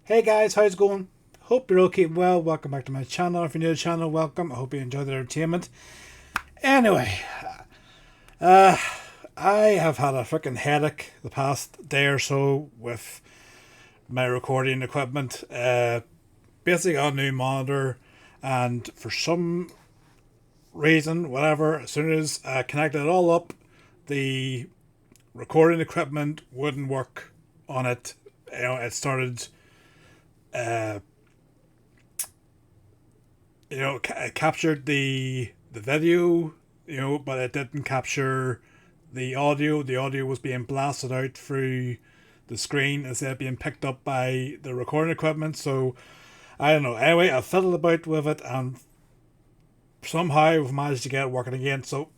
Hey guys, how's it going? Hope you're all keeping well. Welcome back to my channel. If you're new to the channel, welcome. I hope you enjoy the entertainment. Anyway, uh, I have had a freaking headache the past day or so with my recording equipment. Basically, got a new monitor, and for some reason, whatever, as soon as I connected it all up, the recording equipment wouldn't work on it. It started uh, it captured the video, but it didn't capture the audio. The audio was being blasted out through the screen instead of being picked up by the recording equipment. So I don't know. Anyway, I fiddled about with it and somehow we've managed to get it working again. So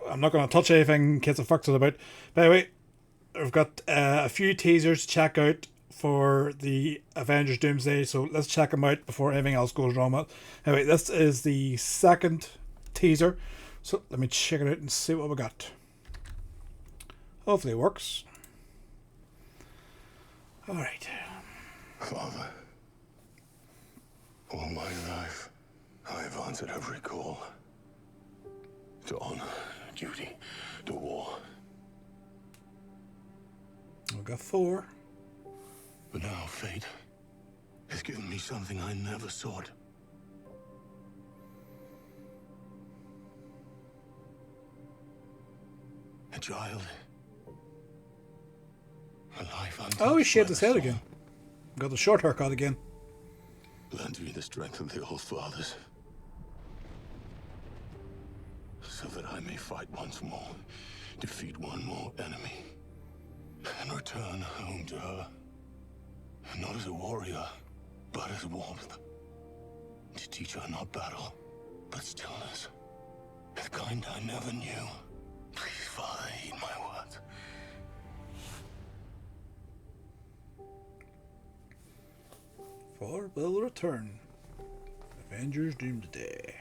I'm not going to touch anything in case I fucks it about. But anyway, I've got a few teasers to check out for the Avengers Doomsday, so let's check them out before anything else goes wrong with it. Anyway, this is the second teaser, so let me check it out and see what we got. Hopefully it works. Alright. Father, all my life, I have answered every call. To honor, duty, to war. We've got 4. But now fate has given me something I never sought. A child. A life untouched. Oh, he shaved his by the head soul. again. Got the short haircut again. Lend me the strength of the old fathers, so that I may fight once more, defeat one more enemy, and return home to her. Not as a warrior, but as warmth. To teach her not battle, but stillness. The kind I never knew. Please, Father, heed my words. For will return. Avengers Doomsday.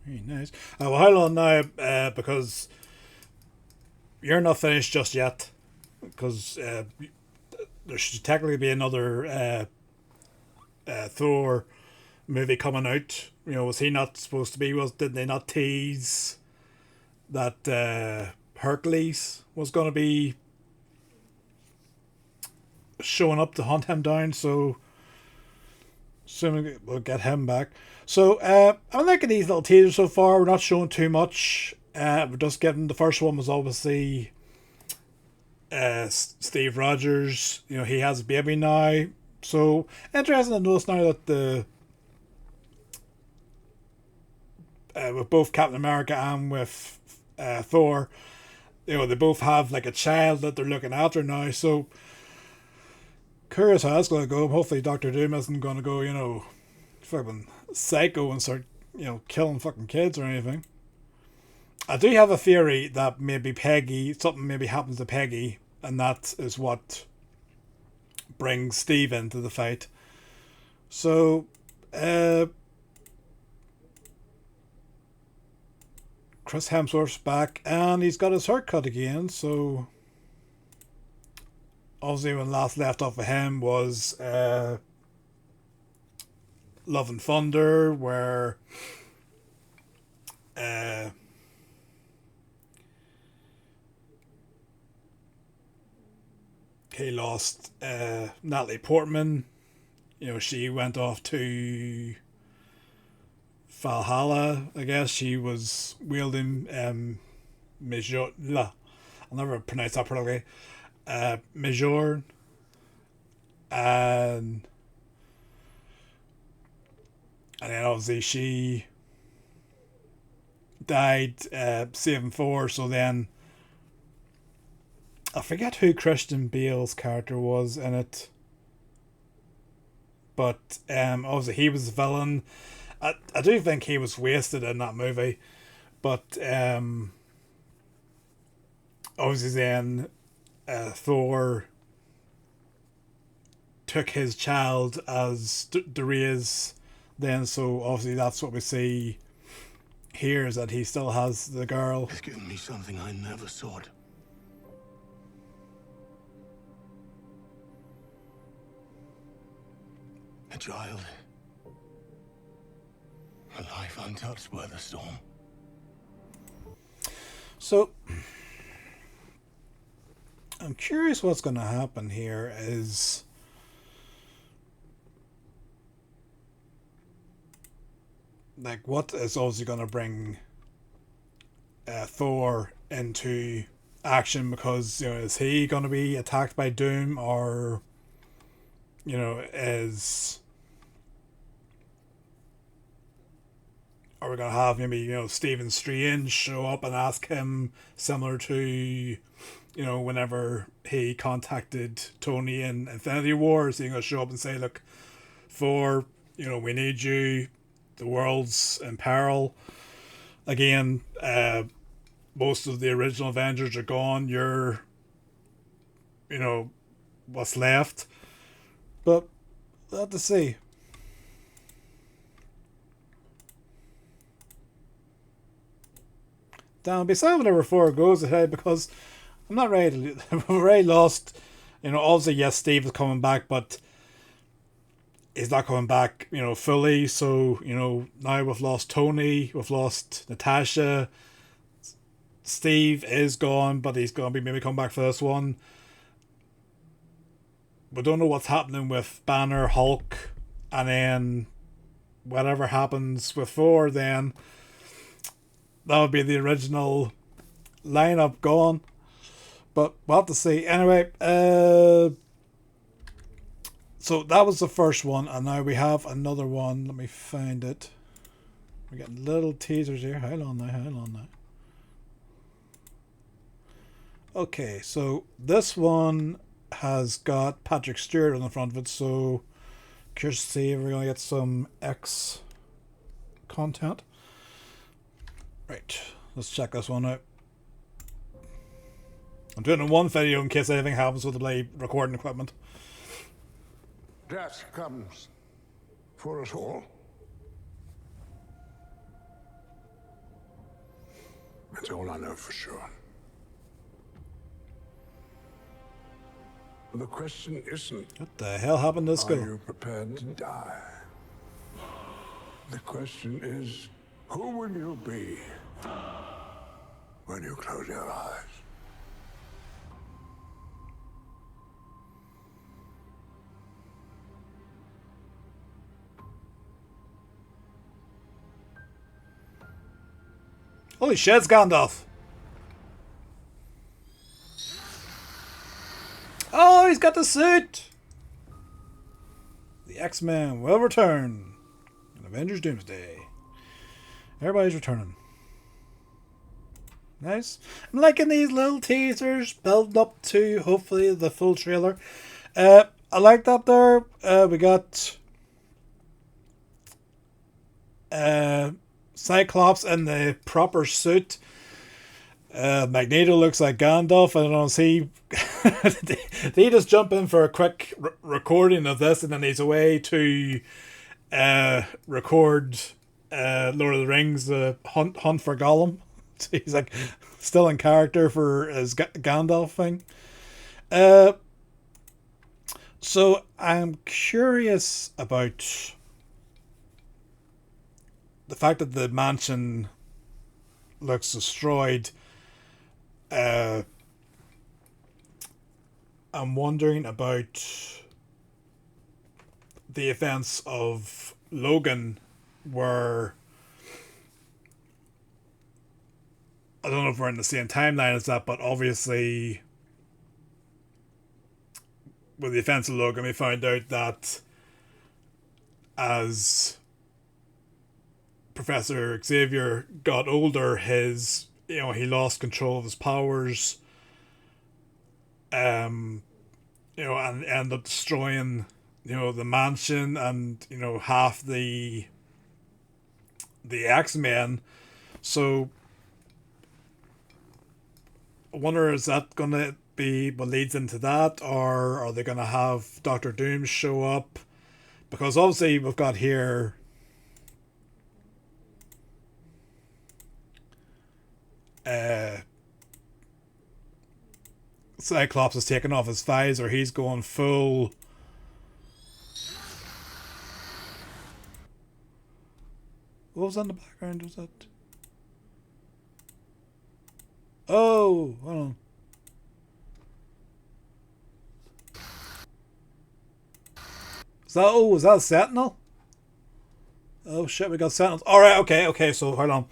Very nice. Well, hold on now, because you're not finished just yet. Because there should technically be another Thor movie coming out. Was he not supposed to be? Did they not tease that Hercules was going to be showing up to hunt him down? So assuming we'll get him back. So I'm liking these little teasers so far. We're not showing too much. We're just getting, the first one was obviously Steve Rogers. He has a baby now. So interesting to notice now that the with both Captain America and with Thor, they both have like a child that they're looking after now. So curious how that's going to go. Hopefully Doctor Doom isn't going to go, fucking psycho and start, killing fucking kids or anything. I do have a theory that maybe something maybe happens to Peggy, and that is what brings Steve into the fight. So, Chris Hemsworth's back, and he's got his haircut again, so obviously when last left off of him was Love and Thunder, where he lost Natalie Portman. She went off to Valhalla, I guess. She was wielding Major. I'll never pronounce that properly. Major. And then obviously she died saving Thor. So then I forget who Christian Bale's character was in it, but obviously he was the villain. I do think he was wasted in that movie, but obviously then Thor took his child as to raise then, so obviously that's what we see here, is that he still has the girl. It's given me something I never sought. A child. A life untouched by the storm. So, I'm curious what's going to happen here is... like, what is also going to bring Thor into action, because, you know, is he going to be attacked by Doom, or, you know, are we going to have maybe, you know, Stephen Strange show up and ask him, similar to, you know, whenever he contacted Tony in Infinity War, is he going to show up and say, look, Thor, you know, we need you, the world's in peril again, most of the original Avengers are gone, you're, you know, what's left. But we'll have to see. Down be sad whenever 4 goes ahead, because I'm not ready to, I'm very lost. You know, obviously, yes, Steve is coming back, but he's not coming back, you know, fully. So, you know, now we've lost Tony, we've lost Natasha. Steve is gone, but he's going to be maybe coming back for this one. We don't know what's happening with Banner, Hulk, and then whatever happens with Thor, then that would be the original lineup gone. But we'll have to see. Anyway, so that was the first one, and now we have another one. Let me find it. We're getting little teasers here. Hold on now. Okay, so this one has got Patrick Stewart on the front of it, so curious to see if we're going to get some X content. Right, let's check this one out. I'm doing it in one video in case anything happens with the recording equipment. Death comes for us all. That's all I know for sure. The question isn't, what the hell happened to this are guy? you prepared to die? The question is, who will you be when you close your eyes? Holy shit, it's Gandalf! Oh, he's got the suit! The X-Men will return in Avengers Doomsday. Everybody's returning. Nice. I'm liking these little teasers building up to hopefully the full trailer. I like that there. We got Cyclops in the proper suit. Magneto looks like Gandalf. I don't know, did he just jump in for a quick recording of this and then he's away to record Lord of the Rings, the hunt for Gollum? So he's like still in character for his Gandalf thing. So I'm curious about the fact that the mansion looks destroyed. I'm wondering about the events of Logan, where I don't know if we're in the same timeline as that, but obviously with the events of Logan, we found out that as Professor Xavier got older, he lost control of his powers, and ended up destroying, the mansion and, half the X-Men. So I wonder, is that going to be what leads into that, or are they going to have Doctor Doom show up? Because obviously we've got here Cyclops is taking off his visor. He's going full was in the background? Was that? Oh, hold on. Was that a Sentinel? Oh shit, we got Sentinels. Alright, okay, so hold on.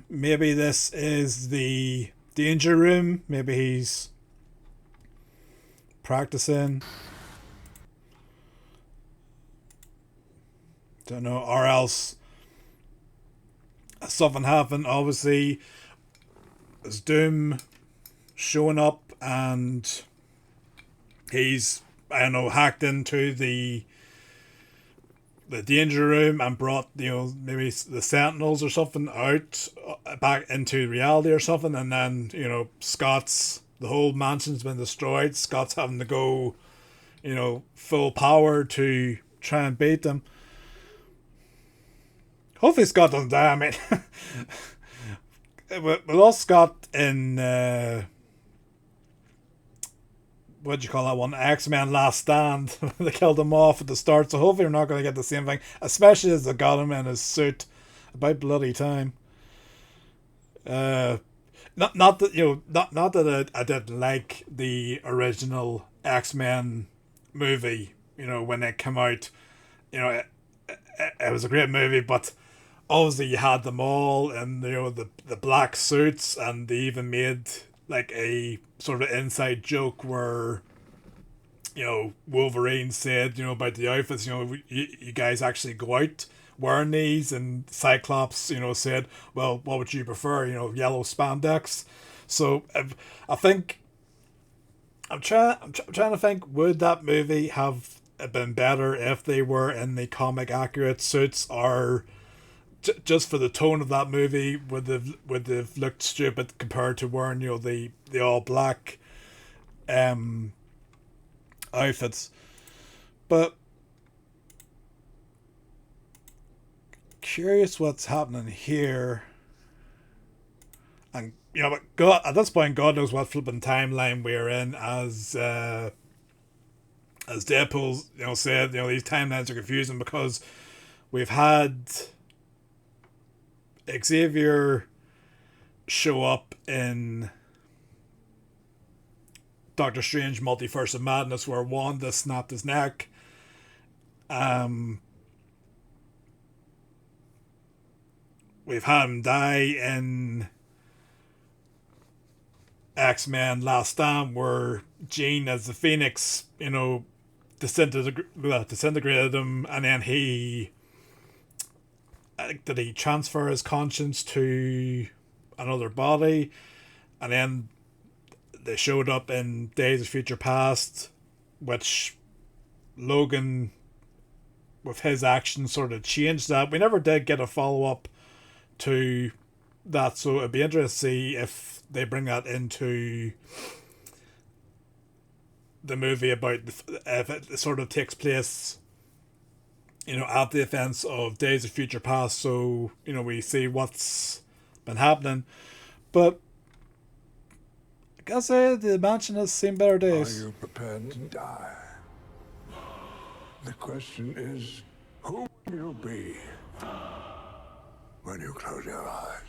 Maybe this is the danger room. Maybe he's practicing. Don't know, or else something happened. Obviously, there's Doom showing up and he's, I don't know, hacked into the danger room and brought, maybe the Sentinels or something out back into reality or something, and then, the whole mansion's been destroyed. Scott's having to go, full power to try and beat them. Hopefully Scott doesn't die. I mean, we lost Scott in what do you call that one? X-Men Last Stand. They killed him off at the start, so hopefully we're not going to get the same thing. Especially as they got him in his suit. About bloody time. Not that I didn't like the original X-Men movie. When it came out, it was a great movie, but obviously you had them all in the black suits, and they even made like a sort of inside joke where Wolverine said about the outfits, you guys actually go out wearing these, and Cyclops said, well, what would you prefer, yellow spandex. So I think I'm trying to think, would that movie have been better if they were in the comic accurate suits, or just for the tone of that movie, would they've looked stupid compared to wearing the all black outfits. But curious what's happening here. And but God, at this point, God knows what flipping timeline we're in, as Deadpool said, these timelines are confusing because we've had Xavier show up in Doctor Strange Multiverse of Madness, where Wanda snapped his neck. We've had him die in X-Men Last Stand, where Jean as the Phoenix, disintegrated him, and then did he transfer his conscience to another body, and then they showed up in Days of Future Past, which Logan, with his actions, sort of changed that. We never did get a follow-up to that, so it'd be interesting to see if they bring that into the movie, about if it sort of takes place at the events of Days of Future Past, so we see what's been happening. But I gotta say, the mansion has seen better days. Are you prepared to die? The question is, who will you be when you close your eyes?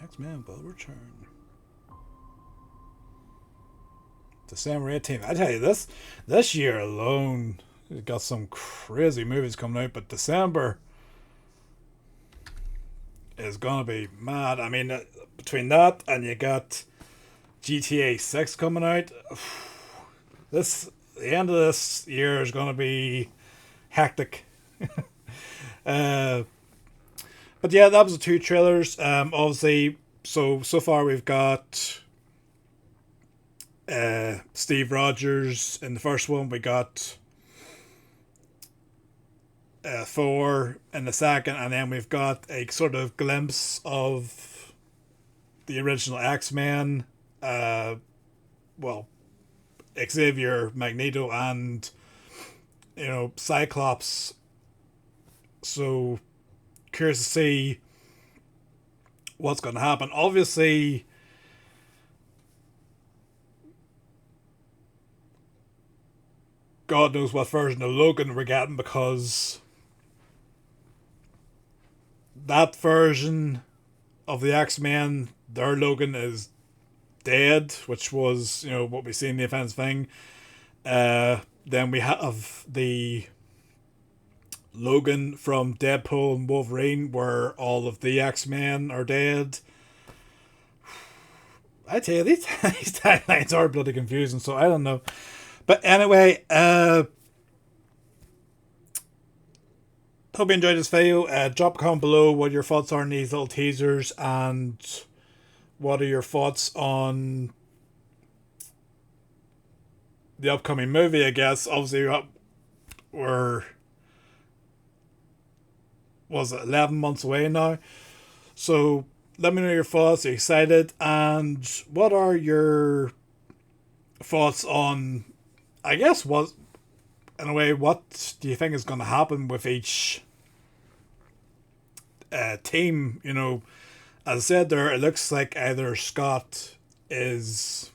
X-Men will return. December 18th. I tell you, this year alone, we've got some crazy movies coming out, but December is gonna be mad. I mean, between that and you got GTA 6 coming out, the end of this year is gonna be hectic. But yeah, that was the two trailers. Obviously, so far we've got Steve Rogers in the first one. We got Thor in the second, and then we've got a sort of glimpse of the original X-Men. well, Xavier, Magneto, and Cyclops. So curious to see what's going to happen. Obviously, God knows what version of Logan we're getting, because that version of the X-Men, their Logan is dead, which was, what we see in the Avengers thing. Then we have the Logan from Deadpool and Wolverine, where all of the X-Men are dead. I tell you, these timelines are bloody confusing, so I don't know. But anyway, hope you enjoyed this video. Drop a comment below what your thoughts are on these little teasers, and what are your thoughts on the upcoming movie, I guess. Obviously, we're 11 months away now. So let me know your thoughts. Are you excited? And what are your thoughts on, I guess, what do you think is going to happen with each team? As I said there, it looks like either Scott is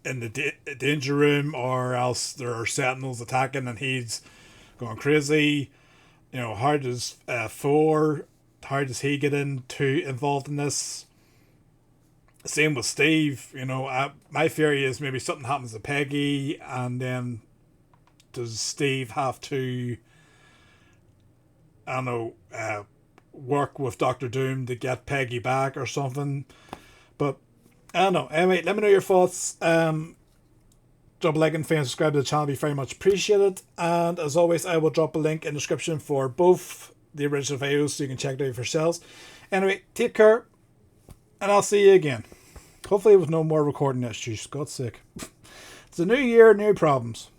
in the danger room, or else there are Sentinels attacking and he's going crazy. How does Thor, how does he get involved in this? Same with Steve. My theory is maybe something happens to Peggy, and then does Steve have to, I don't know, work with Doctor Doom to get Peggy back or something? But I don't know. Anyway, let me know your thoughts. Drop a like and subscribe to the channel. Be very much appreciated. And as always, I will drop a link in the description for both the original videos, so you can check it out for yourselves. Anyway, take care, and I'll see you again. Hopefully with no more recording issues. God's sake. It's a new year, new problems.